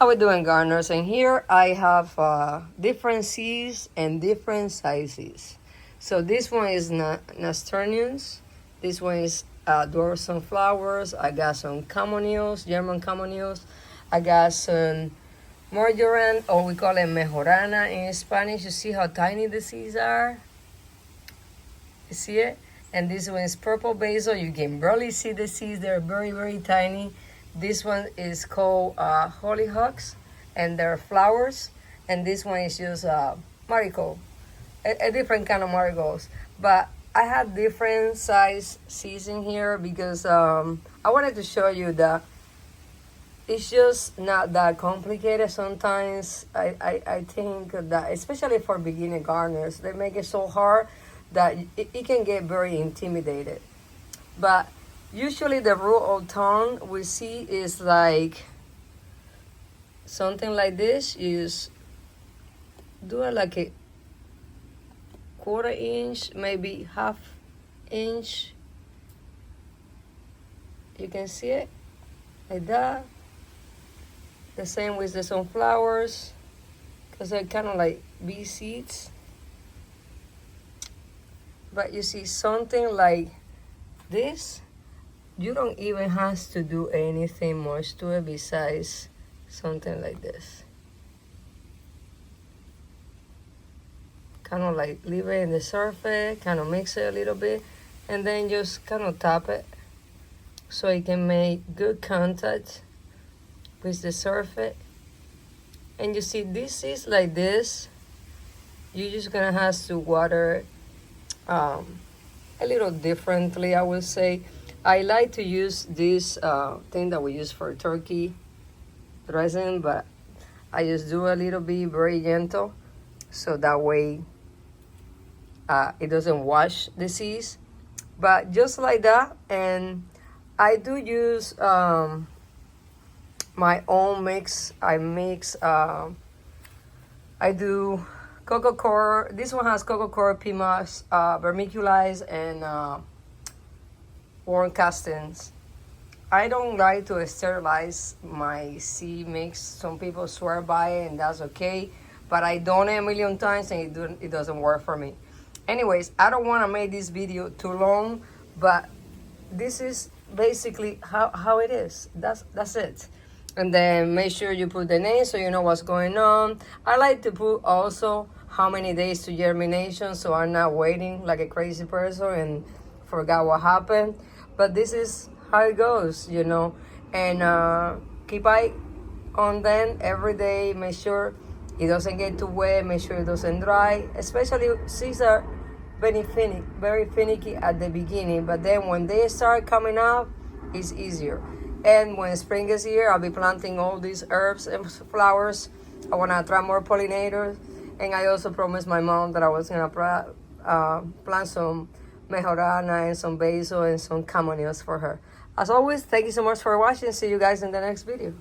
How we doing, gardeners? And here I have different seeds and different sizes. So this one is nasturtiums. This one is dwarf sunflowers. I got some camoneals, German camoneals. I got some marjoram, or we call it mejorana in Spanish. You see how tiny the seeds are? You see it? And this one is purple basil. You can barely see the seeds. They're very, very tiny. This one is called hollyhocks, and they're flowers. And this one is just marigold, a different kind of marigolds. But I had different size seeds in here because I wanted to show you that it's just not that complicated. Sometimes I think that, especially for beginner gardeners, they make it so hard that it can get very intimidated. But usually the rule of thumb we see is like something like this. Is do it like a quarter inch, maybe half inch. You can see it like that. The same with the sunflowers, because they're kind of like bee seeds. But you see, something like this, you don't even have to do anything much to it besides something like this. Kind of like leave it in the surface, kind of mix it a little bit, and then just kind of tap it so it can make good contact with the surface. And you see, this is like this. You're just gonna have to water it a little differently, I would say. I like to use this thing that we use for turkey dressing, but I just do a little bit very gentle, so that way it doesn't wash the seeds. But just like that. And I do use my own mix. I do coco coir. This one has coco coir, pimas, vermiculite, and worm castings. I don't like to sterilize my seed mix. Some people swear by it, and that's okay. But I done it a million times, and it doesn't work for me. Anyways, I don't want to make this video too long, but this is basically how it is. That's it. And then make sure you put the name so you know what's going on. I like to put also how many days to germination, so I'm not waiting like a crazy person and forgot what happened. But this is how it goes, you know. And keep eye on them every day. Make sure it doesn't get too wet. Make sure it doesn't dry. Especially seeds are very finicky at the beginning, but then when they start coming up, it's easier. And when spring is here, I'll be planting all these herbs and flowers. I want to attract more pollinators. And I also promised my mom that I was going to plant some mejorana and some basil and some camoneals for her. As always, thank you so much for watching. See you guys in the next video.